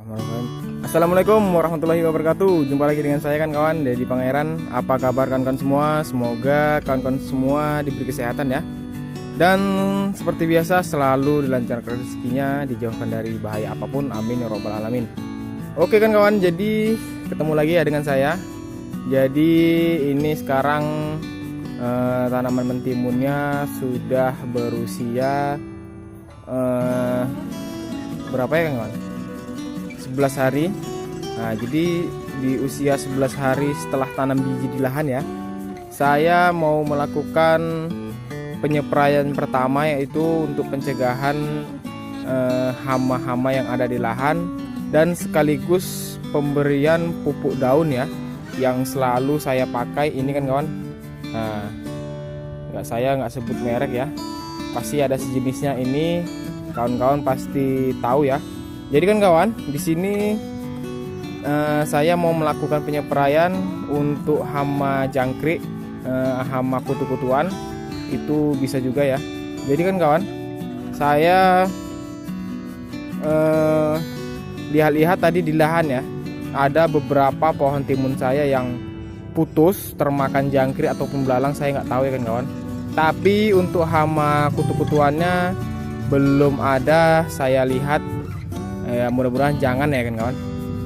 Bismillahirrahmanirrahim. Assalamualaikum warahmatullahi wabarakatuh. Jumpa lagi dengan saya kan kawan Dedi Pangeran. Apa kabar kawan-kawan semua? Semoga kawan-kawan semua diberi kesehatan ya. Dan seperti biasa selalu dilancarkan rezekinya, dijauhkan dari bahaya apapun. Amin ya robbal alamin. Oke kan kawan, jadi ketemu lagi ya dengan saya. Jadi ini sekarang tanaman mentimunnya sudah berusia berapa ya kawan? 11 hari. Nah, jadi di usia 11 hari setelah tanam biji di lahan ya, saya mau melakukan penyepraian pertama, yaitu untuk pencegahan hama-hama yang ada di lahan, dan sekaligus pemberian pupuk daun ya, yang selalu saya pakai ini kan kawan. Nah, saya nggak sebut merek ya, pasti ada sejenisnya ini, kawan-kawan pasti tahu ya. Jadi kan kawan, di sini saya mau melakukan penyepraian untuk hama jangkrik, hama kutu-kutuan, itu bisa juga ya. Jadi kan kawan, saya lihat-lihat tadi di lahan ya, ada beberapa pohon timun saya yang putus termakan jangkrik ataupun belalang, saya nggak tahu ya kan kawan. Tapi untuk hama kutu-kutuannya belum ada saya lihat. Ya, mudah-mudahan jangan ya kan kawan.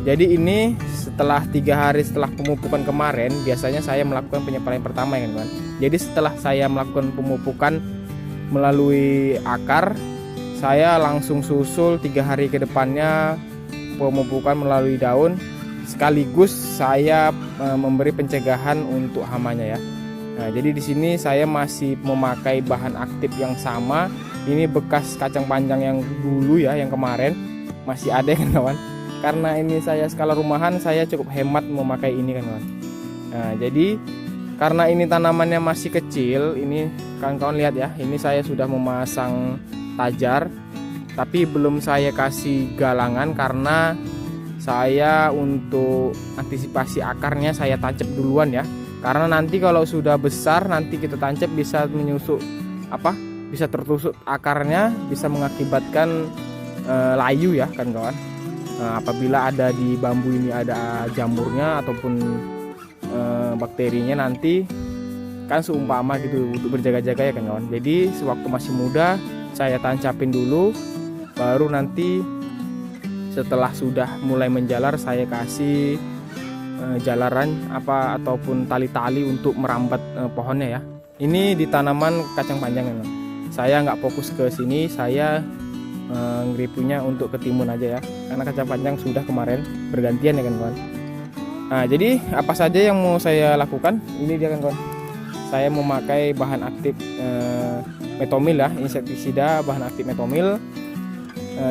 Jadi ini setelah 3 hari setelah pemupukan kemarin, biasanya saya melakukan penyepraian pertama ya kan kawan. Jadi setelah saya melakukan pemupukan melalui akar, saya langsung susul 3 hari ke depannya pemupukan melalui daun, sekaligus saya memberi pencegahan untuk hamanya ya. Nah, jadi di sini saya masih memakai bahan aktif yang sama. Ini bekas kacang panjang yang dulu ya, yang kemarin masih ada kan kawan. Karena ini saya skala rumahan, saya cukup hemat memakai ini kan kawan. Nah, jadi karena ini tanamannya masih kecil, ini kawan-kawan lihat ya, ini saya sudah memasang tajar, tapi belum saya kasih galangan karena saya untuk antisipasi akarnya saya tancap duluan ya. Karena nanti kalau sudah besar, nanti kita tancap bisa menyusuk bisa tertusuk akarnya, bisa mengakibatkan layu ya kan kawan. Nah, apabila ada di bambu ini ada jamurnya ataupun bakterinya, nanti kan seumpama gitu untuk berjaga-jaga ya kan kawan. Jadi sewaktu masih muda saya tancapin dulu, baru nanti setelah sudah mulai menjalar saya kasih jalaran ataupun tali-tali untuk merambat pohonnya ya. Ini di tanaman kacang panjang ya, saya nggak fokus ke sini, saya ngeripunya untuk ketimun aja ya, karena kacang panjang sudah kemarin bergantian ya kan kawan. Nah, jadi apa saja yang mau saya lakukan, ini dia kan kawan. Saya memakai bahan aktif metomil ya, insektisida bahan aktif metomil.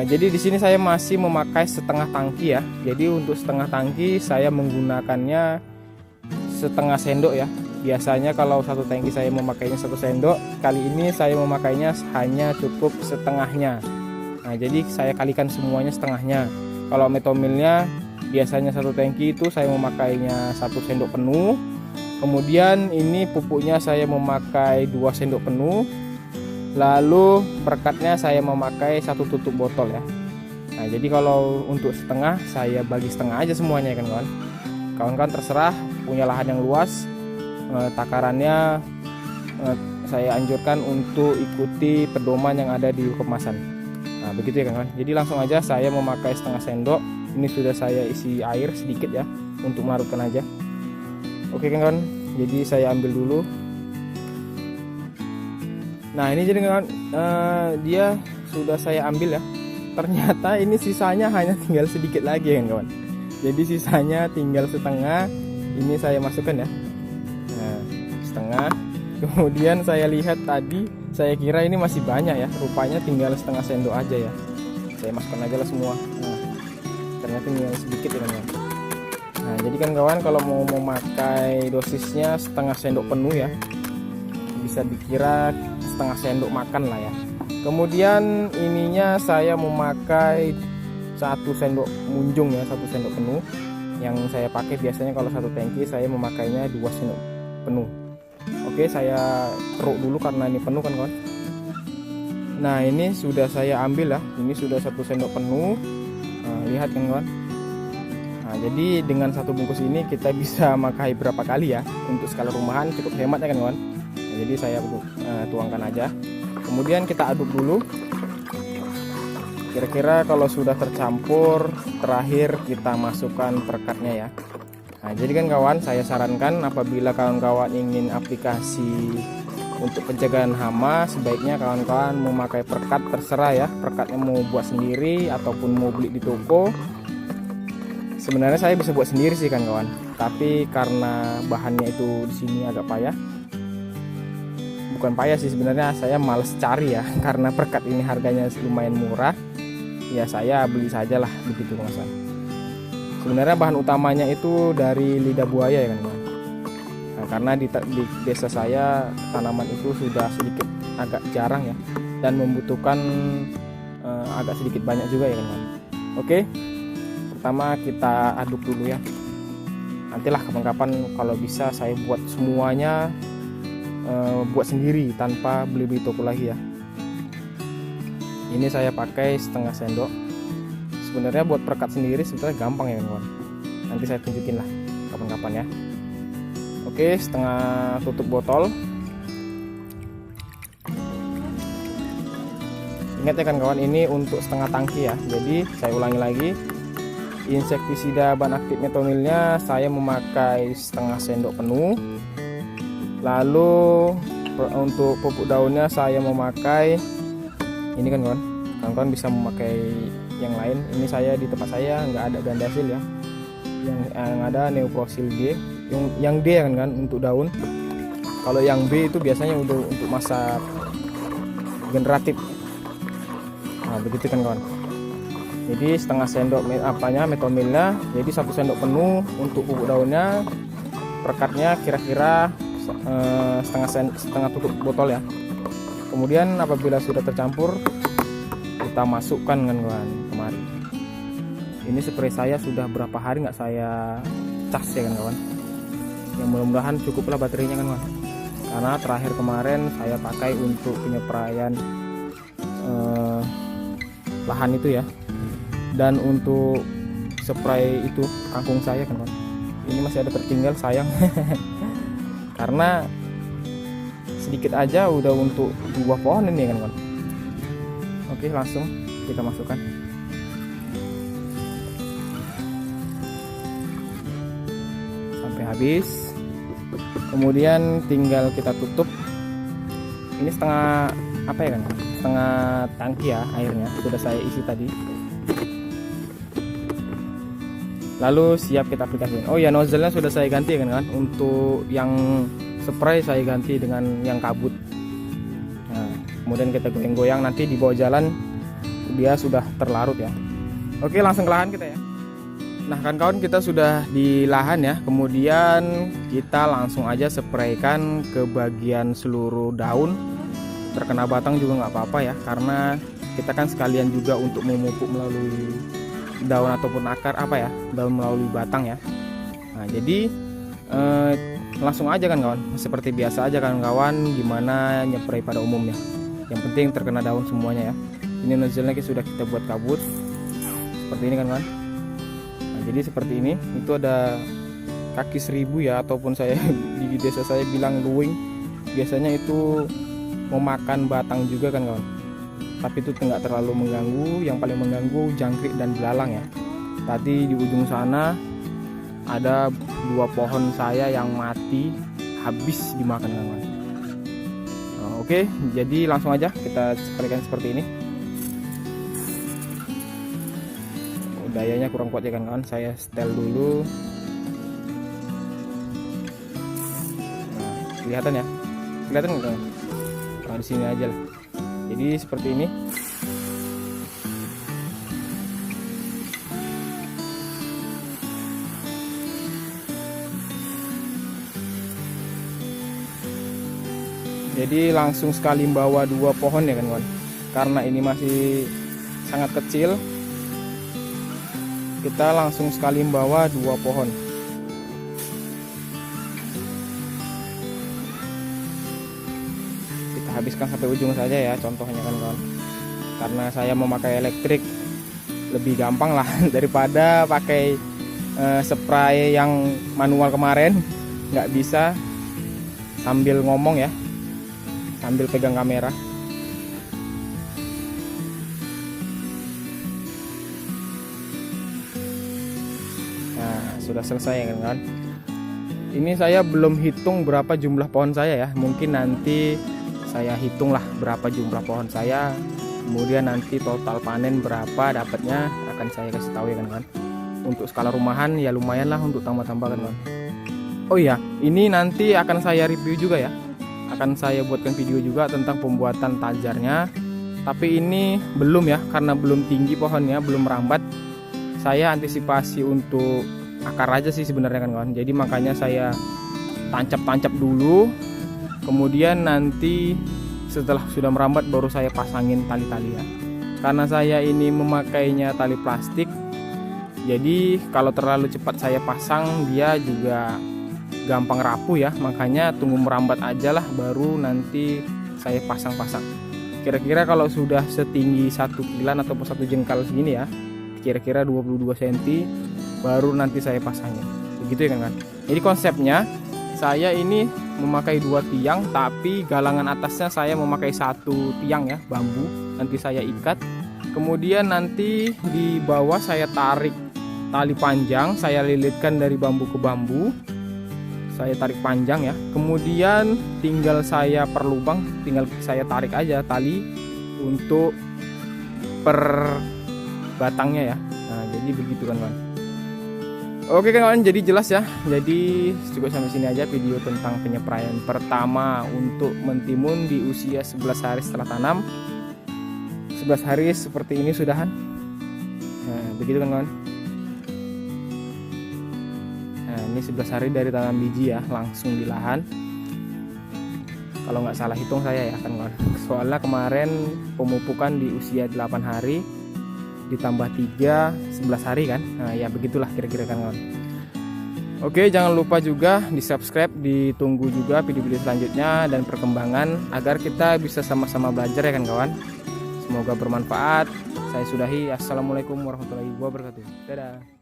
Jadi di sini saya masih memakai setengah tangki ya. Jadi untuk setengah tangki saya menggunakannya setengah sendok ya. Biasanya kalau satu tangki saya memakainya 1 sendok, kali ini saya memakainya hanya cukup setengahnya. Nah, jadi saya kalikan semuanya setengahnya. Kalau metomilnya biasanya 1 tangki itu saya memakainya 1 sendok penuh. Kemudian ini pupuknya saya memakai 2 sendok penuh. Lalu perkatnya saya memakai 1 tutup botol ya. Nah, jadi kalau untuk setengah saya bagi setengah aja semuanya kan kawan. Kawan-kawan terserah, punya lahan yang luas, takarannya saya anjurkan untuk ikuti pedoman yang ada di kemasan. Nah, begitu ya kawan. Jadi langsung aja saya memakai setengah sendok. Ini sudah saya isi air sedikit ya, untuk melarutkan aja. Oke kawan, jadi saya ambil dulu. Nah, ini jadi kawan, dia sudah saya ambil ya. Ternyata ini sisanya hanya tinggal sedikit lagi ya kawan. Jadi sisanya tinggal setengah. Ini saya masukkan ya. Nah, setengah. Kemudian saya lihat tadi, saya kira ini masih banyak ya, rupanya tinggal setengah sendok aja ya. Saya masukkan aja lah semua. Nah, ternyata tinggal sedikit ya kawan. Nah, jadi kan kawan, kalau mau memakai dosisnya setengah sendok penuh ya, bisa dikira setengah sendok makan lah ya. Kemudian ininya saya memakai 1 sendok munjung ya, 1 sendok penuh. Yang saya pakai biasanya kalau 1 tangki saya memakainya 2 sendok penuh. Oke, saya keruk dulu karena ini penuh kan kawan. Nah, ini sudah saya ambil ya, ini sudah 1 sendok penuh. Nah, lihat kan kawan, Nah, jadi dengan satu bungkus ini kita bisa makai berapa kali ya. Untuk skala rumahan cukup hemat ya kan kawan. Nah, jadi saya tuangkan aja. Kemudian kita aduk dulu. Kira-kira kalau sudah tercampur, terakhir kita masukkan perekatnya ya. Nah, jadi kan kawan, saya sarankan apabila kawan-kawan ingin aplikasi untuk pencegahan hama, sebaiknya kawan-kawan memakai perekat, terserah ya. Perekatnya mau buat sendiri ataupun mau beli di toko. Sebenarnya saya bisa buat sendiri sih kan kawan, tapi karena bahannya itu di sini agak payah. Bukan payah sih sebenarnya, saya males cari ya. Karena perekat ini harganya lumayan murah, ya saya beli sajalah begitu kawan. Sebenarnya bahan utamanya itu dari lidah buaya ya kan kawan. Nah, karena di desa saya tanaman itu sudah sedikit agak jarang ya, dan membutuhkan agak sedikit banyak juga ya kan kawan. Oke, pertama kita aduk dulu ya. Nantilah kapan-kapan kalau bisa saya buat semuanya, buat sendiri tanpa beli di toko lagi ya. Ini saya pakai setengah sendok. Sebenarnya buat perekat sendiri sebenarnya gampang ya kawan. Nanti saya tunjukin lah kapan-kapan ya. Oke, setengah tutup botol. Ingat ya kan kawan, ini untuk setengah tangki ya. Jadi saya ulangi lagi. Insektisida bahan aktif metomilnya saya memakai setengah sendok penuh. Lalu untuk pupuk daunnya saya memakai ini kan kawan. Kawan-kawan bisa memakai yang lain. Ini saya di tempat saya nggak ada Gandasil ya. Yang ada Neoprosil D. Yang D kan untuk daun. Kalau yang B itu biasanya untuk masa generatif. Nah, begitu kan kawan. Jadi setengah sendok metomilnya, jadi 1 sendok penuh untuk pupuk daunnya. Perekatnya kira-kira setengah tutup botol ya. Kemudian apabila sudah tercampur, kita masukkan kan kawan kemari. Ini spray saya sudah berapa hari nggak saya cas ya kan kawan. Yang mudah-mudahan cukuplah baterainya kan kawan. Karena terakhir kemarin saya pakai untuk penyepraian lahan itu ya. Dan untuk spray itu kangkung saya kan kawan. Ini masih ada tertinggal, sayang. Karena sedikit aja udah untuk 2 pohon ini kan kawan. Oke, langsung kita masukkan. Sampai habis. Kemudian tinggal kita tutup. Ini setengah apa ya kan? Setengah tangki ya airnya, sudah saya isi tadi. Lalu siap kita aplikasikan. Oh ya, nozzle-nya sudah saya ganti kan. Untuk yang spray saya ganti dengan yang kabut. Nah, kemudian kita goyang-goyang, nanti di bawah jalan dia sudah terlarut ya. Oke, langsung ke lahan kita ya. Nah kan kawan, kita sudah di lahan ya. Kemudian kita langsung aja spraykan ke bagian seluruh daun. Terkena batang juga nggak apa-apa ya, karena kita kan sekalian juga untuk memupuk melalui daun ataupun akar daun melalui batang ya. Nah jadi langsung aja kan kawan, seperti biasa aja kan kawan, gimana nyepray pada umumnya. Yang penting terkena daun semuanya ya. Ini nozzle-nya sudah kita buat kabut seperti ini kan kawan. Nah, jadi seperti ini, itu ada kaki 1000 ya, ataupun saya di desa saya bilang luwing. Biasanya itu memakan batang juga kan kawan, tapi itu nggak terlalu mengganggu. Yang paling mengganggu jangkrik dan belalang ya. Tadi di ujung sana ada 2 pohon saya yang mati habis dimakan kawan. Nah, oke, jadi langsung aja kita spraykan seperti ini. Dayanya kurang kuat ya kan kawan, saya setel dulu. Nah, kelihatan ya, kelihatan nggak kawan? Nah, di sini aja lah. Jadi seperti ini. Jadi langsung sekali bawa 2 pohon ya kan kawan. Karena ini masih sangat kecil, kita langsung sekali bawa 2 pohon. Kita habiskan sampai ujung saja ya, contohnya kan kawan. Karena saya memakai elektrik, lebih gampang lah daripada pakai spray yang manual kemarin, nggak bisa sambil ngomong ya, sambil pegang kamera. Nah, sudah selesai ya kan. Ini saya belum hitung berapa jumlah pohon saya ya. Mungkin nanti saya hitunglah berapa jumlah pohon saya. Kemudian nanti total panen berapa dapatnya akan saya kasih tahu ya kan. Untuk skala rumahan ya lumayan lah untuk tambah-tambah kan. Oh iya, ini nanti akan saya review juga ya. Akan saya buatkan video juga tentang pembuatan tajarnya. Tapi ini belum ya, karena belum tinggi pohonnya, belum merambat. Saya antisipasi untuk akar aja sih sebenarnya kan kawan. Jadi makanya saya tancap-tancap dulu, kemudian nanti setelah sudah merambat baru saya pasangin tali-tali ya. Karena saya ini memakainya tali plastik, jadi kalau terlalu cepat saya pasang dia juga gampang rapuh ya. Makanya tunggu merambat aja lah baru nanti saya pasang-pasang. Kira-kira kalau sudah setinggi 1 kilan ataupun 1 jengkal segini ya, kira-kira 22 cm, baru nanti saya pasangin. Begitu ya kan. Jadi konsepnya saya ini memakai 2 tiang, tapi galangan atasnya saya memakai 1 tiang ya, bambu. Nanti saya ikat. Kemudian nanti di bawah saya tarik tali panjang, saya lilitkan dari bambu ke bambu. Saya tarik panjang ya. Kemudian tinggal saya perlubang, tinggal saya tarik aja tali untuk per batangnya ya. Nah, jadi begitu kan kawan. Oke kawan, jadi jelas ya. Jadi cukup sampai sini aja video tentang penyepraian pertama untuk mentimun di usia 11 hari setelah tanam. 11 hari seperti ini sudahan. Nah, begitu kan kawan. Nah, ini 11 hari dari tanam biji ya, langsung di lahan. Kalau nggak salah hitung saya ya kan kawan. Soalnya kemarin pemupukan di usia 8 hari ditambah 3, 11 hari kan. Nah ya begitulah kira-kira kan kawan. Oke, jangan lupa juga di subscribe, ditunggu juga video-video selanjutnya dan perkembangan agar kita bisa sama-sama belajar ya kan kawan. Semoga bermanfaat. Saya sudahi. Assalamualaikum warahmatullahi wabarakatuh. Dadah.